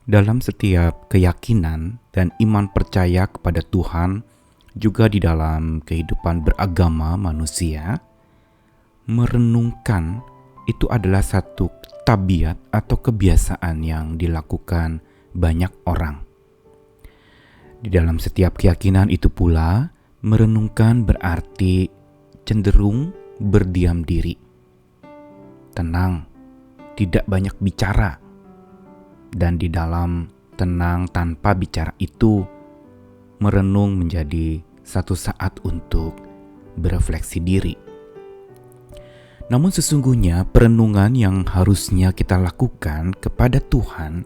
Dalam setiap keyakinan dan iman percaya kepada Tuhan, juga di dalam kehidupan beragama manusia, merenungkan itu adalah satu tabiat atau kebiasaan yang dilakukan banyak orang. Di dalam setiap keyakinan itu pula, merenungkan berarti cenderung berdiam diri, tenang, tidak banyak bicara. Dan di dalam tenang tanpa bicara itu, merenung menjadi satu saat untuk berefleksi diri. Namun sesungguhnya perenungan yang harusnya kita lakukan kepada Tuhan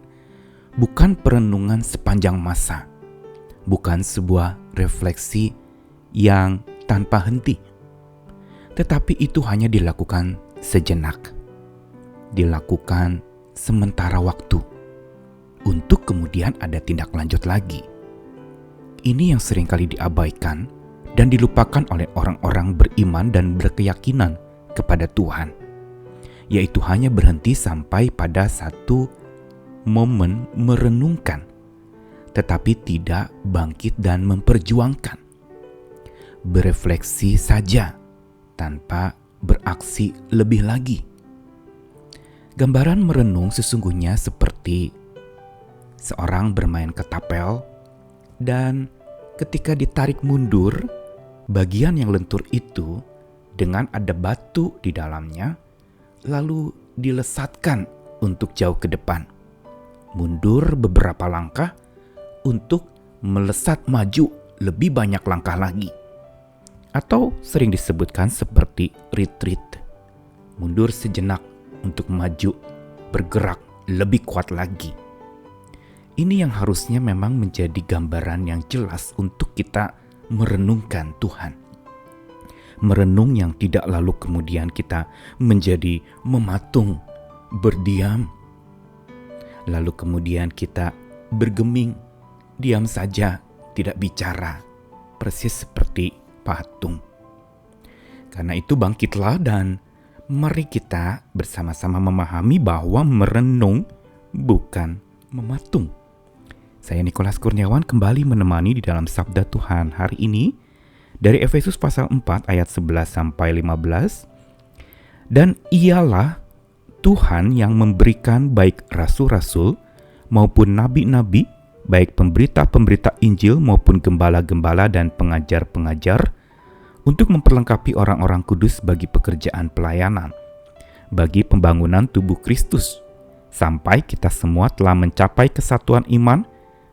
bukan perenungan sepanjang masa, bukan sebuah refleksi yang tanpa henti, tetapi itu hanya dilakukan sejenak, dilakukan sementara waktu, untuk kemudian ada tindak lanjut lagi. Ini yang seringkali diabaikan dan dilupakan oleh orang-orang beriman dan berkeyakinan kepada Tuhan, yaitu hanya berhenti sampai pada satu momen merenungkan, tetapi tidak bangkit dan memperjuangkan. Berefleksi saja tanpa beraksi lebih lagi. Gambaran merenung sesungguhnya seperti seorang bermain ketapel dan ketika ditarik mundur, bagian yang lentur itu dengan ada batu di dalamnya, lalu dilesatkan untuk jauh ke depan. Mundur beberapa langkah untuk melesat maju lebih banyak langkah lagi. Atau sering disebutkan seperti retreat. Mundur sejenak untuk maju, bergerak lebih kuat lagi. Ini yang harusnya memang menjadi gambaran yang jelas untuk kita merenungkan Tuhan. Merenung yang tidak lalu kemudian kita menjadi mematung, berdiam. Lalu kemudian kita bergeming, diam saja, tidak bicara, persis seperti patung. Karena itu bangkitlah dan mari kita bersama-sama memahami bahwa merenung bukan mematung. Saya Nikolas Kurniawan kembali menemani di dalam Sabda Tuhan hari ini dari Efesus pasal 4 ayat 11 sampai 15. Dan ialah Tuhan yang memberikan baik rasul-rasul maupun nabi-nabi, baik pemberita-pemberita Injil maupun gembala-gembala dan pengajar-pengajar, untuk memperlengkapi orang-orang kudus bagi pekerjaan pelayanan, bagi pembangunan tubuh Kristus, sampai kita semua telah mencapai kesatuan iman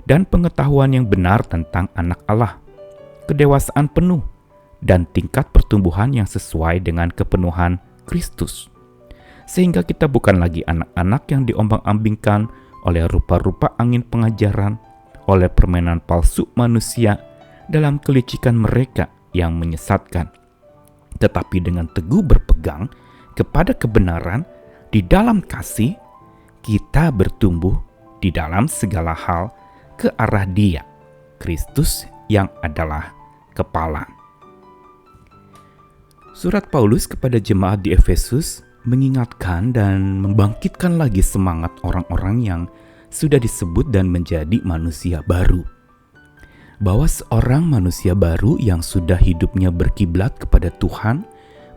dan pengetahuan yang benar tentang anak Allah, kedewasaan penuh, dan tingkat pertumbuhan yang sesuai dengan kepenuhan Kristus. Sehingga kita bukan lagi anak-anak yang diombang-ambingkan oleh rupa-rupa angin pengajaran, oleh permainan palsu manusia dalam kelicikan mereka yang menyesatkan, tetapi dengan teguh berpegang kepada kebenaran di dalam kasih, kita bertumbuh di dalam segala hal ke arah Dia, Kristus yang adalah kepala. Surat Paulus kepada jemaat di Efesus mengingatkan dan membangkitkan lagi semangat orang-orang yang sudah disebut dan menjadi manusia baru. Bahwa seorang manusia baru yang sudah hidupnya berkiblat kepada Tuhan,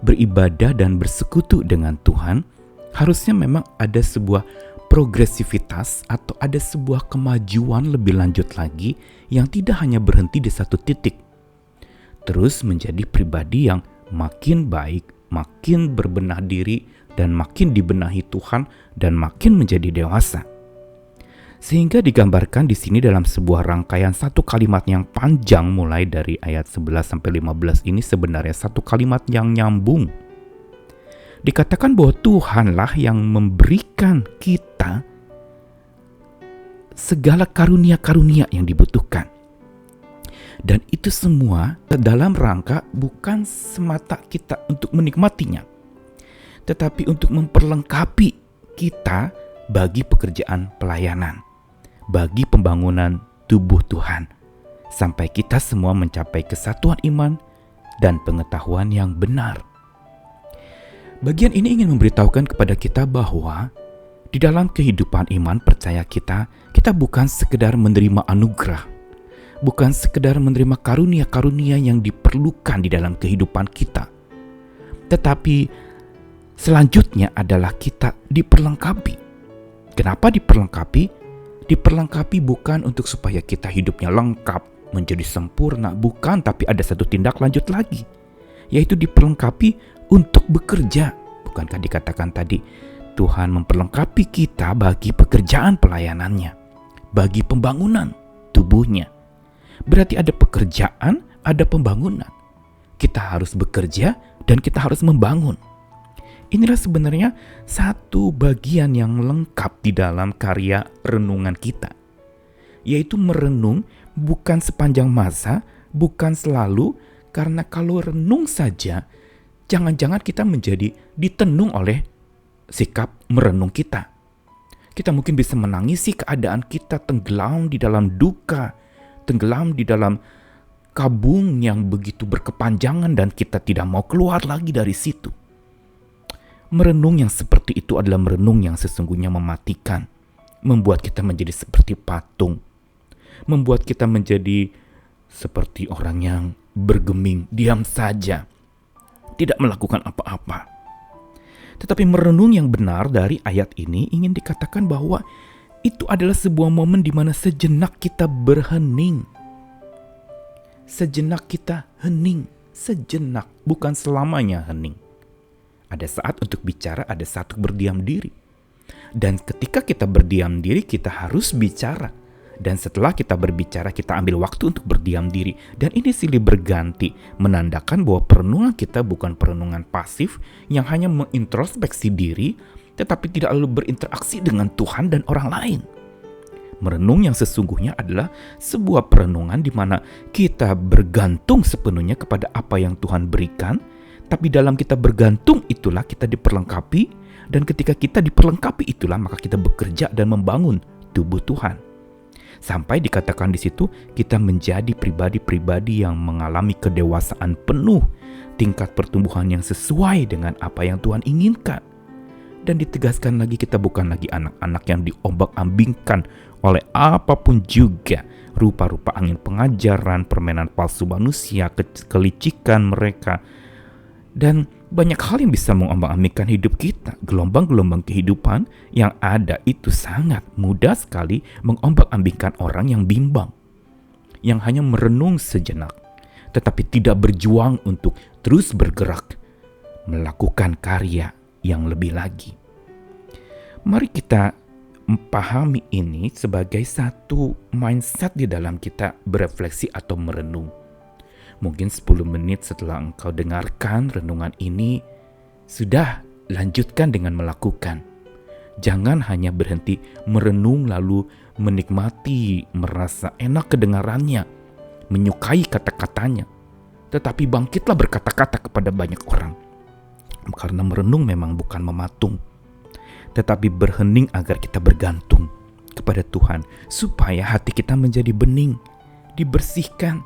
beribadah dan bersekutu dengan Tuhan, harusnya memang ada sebuah progresivitas atau ada sebuah kemajuan lebih lanjut lagi yang tidak hanya berhenti di satu titik. Terus menjadi pribadi yang makin baik, makin berbenah diri, dan makin dibenahi Tuhan, dan makin menjadi dewasa. Sehingga digambarkan di sini dalam sebuah rangkaian satu kalimat yang panjang mulai dari ayat 11 sampai 15 ini sebenarnya satu kalimat yang nyambung. Dikatakan bahwa Tuhanlah yang memberikan kita segala karunia-karunia yang dibutuhkan. Dan itu semua dalam rangka bukan semata kita untuk menikmatinya, tetapi untuk memperlengkapi kita bagi pekerjaan pelayanan, bagi pembangunan tubuh Tuhan, sampai kita semua mencapai kesatuan iman dan pengetahuan yang benar. Bagian ini ingin memberitahukan kepada kita bahwa di dalam kehidupan iman percaya kita Kita bukan sekedar menerima anugerah, bukan sekedar menerima karunia-karunia yang diperlukan di dalam kehidupan kita, tetapi selanjutnya adalah kita diperlengkapi. Kenapa diperlengkapi? Diperlengkapi bukan untuk supaya kita hidupnya lengkap, menjadi sempurna, bukan, tapi ada satu tindak lanjut lagi, yaitu diperlengkapi untuk bekerja. Bukankah dikatakan tadi, Tuhan memperlengkapi kita bagi pekerjaan pelayanannya, bagi pembangunan tubuhnya. Berarti ada pekerjaan, ada pembangunan. Kita harus bekerja dan kita harus membangun. Inilah sebenarnya satu bagian yang lengkap di dalam karya renungan kita, yaitu merenung bukan sepanjang masa, bukan selalu, karena kalau renung saja, jangan-jangan kita menjadi ditenung oleh sikap merenung kita. Kita mungkin bisa menangisi keadaan kita tenggelam di dalam duka, tenggelam di dalam kabung yang begitu berkepanjangan dan kita tidak mau keluar lagi dari situ. Merenung yang seperti itu adalah merenung yang sesungguhnya mematikan, membuat kita menjadi seperti patung, membuat kita menjadi seperti orang yang bergeming, diam saja, tidak melakukan apa-apa. Tetapi merenung yang benar dari ayat ini ingin dikatakan bahwa itu adalah sebuah momen di mana sejenak kita berhening. Sejenak kita hening, sejenak, bukan selamanya hening. Ada saat untuk bicara, ada saat untuk berdiam diri. Dan ketika kita berdiam diri, kita harus bicara. Dan setelah kita berbicara, kita ambil waktu untuk berdiam diri. Dan ini silih berganti, menandakan bahwa perenungan kita bukan perenungan pasif yang hanya mengintrospeksi diri, tetapi tidak lalu berinteraksi dengan Tuhan dan orang lain. Merenung yang sesungguhnya adalah sebuah perenungan di mana kita bergantung sepenuhnya kepada apa yang Tuhan berikan, tapi dalam kita bergantung itulah kita diperlengkapi, dan ketika kita diperlengkapi itulah maka kita bekerja dan membangun tubuh Tuhan. Sampai dikatakan di situ kita menjadi pribadi-pribadi yang mengalami kedewasaan penuh, tingkat pertumbuhan yang sesuai dengan apa yang Tuhan inginkan. Dan ditegaskan lagi kita bukan lagi anak-anak yang diombak-ambingkan oleh apapun juga, rupa-rupa angin pengajaran, permainan palsu manusia, kelicikan mereka, dan banyak hal yang bisa mengombang-ambingkan hidup kita. Gelombang-gelombang kehidupan yang ada itu sangat mudah sekali mengombang-ambingkan orang yang bimbang, yang hanya merenung sejenak, tetapi tidak berjuang untuk terus bergerak, melakukan karya yang lebih lagi. Mari kita memahami ini sebagai satu mindset di dalam kita berefleksi atau merenung. Mungkin 10 menit setelah engkau dengarkan renungan ini, sudah lanjutkan dengan melakukan. Jangan hanya berhenti merenung lalu menikmati, merasa enak kedengarannya, menyukai kata-katanya. Tetapi bangkitlah berkata-kata kepada banyak orang. Karena merenung memang bukan mematung, tetapi berhening agar kita bergantung kepada Tuhan, supaya hati kita menjadi bening, dibersihkan.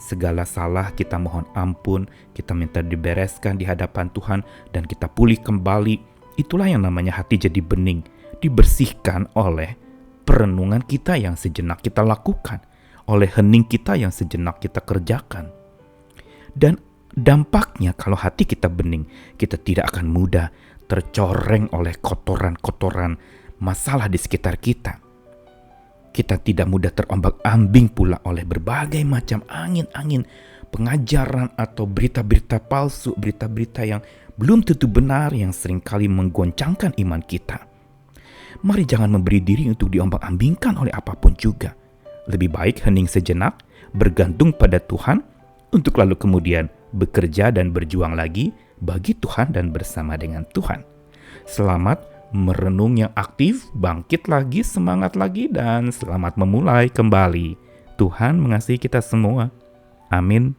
Segala salah kita mohon ampun, kita minta dibereskan di hadapan Tuhan, dan kita pulih kembali. Itulah yang namanya hati jadi bening, dibersihkan oleh perenungan kita yang sejenak kita lakukan, oleh hening kita yang sejenak kita kerjakan. Dan dampaknya kalau hati kita bening, kita tidak akan mudah tercoreng oleh kotoran-kotoran masalah di sekitar kita. Kita tidak mudah terombak-ambing pula oleh berbagai macam angin-angin pengajaran atau berita-berita palsu, berita-berita yang belum tentu benar yang seringkali menggoncangkan iman kita. Mari jangan memberi diri untuk diombak-ambingkan oleh apapun juga. Lebih baik hening sejenak, bergantung pada Tuhan, untuk lalu kemudian bekerja dan berjuang lagi bagi Tuhan dan bersama dengan Tuhan. Selamat merenung yang aktif, bangkit lagi, semangat lagi, dan selamat memulai kembali. Tuhan mengasihi kita semua. Amin.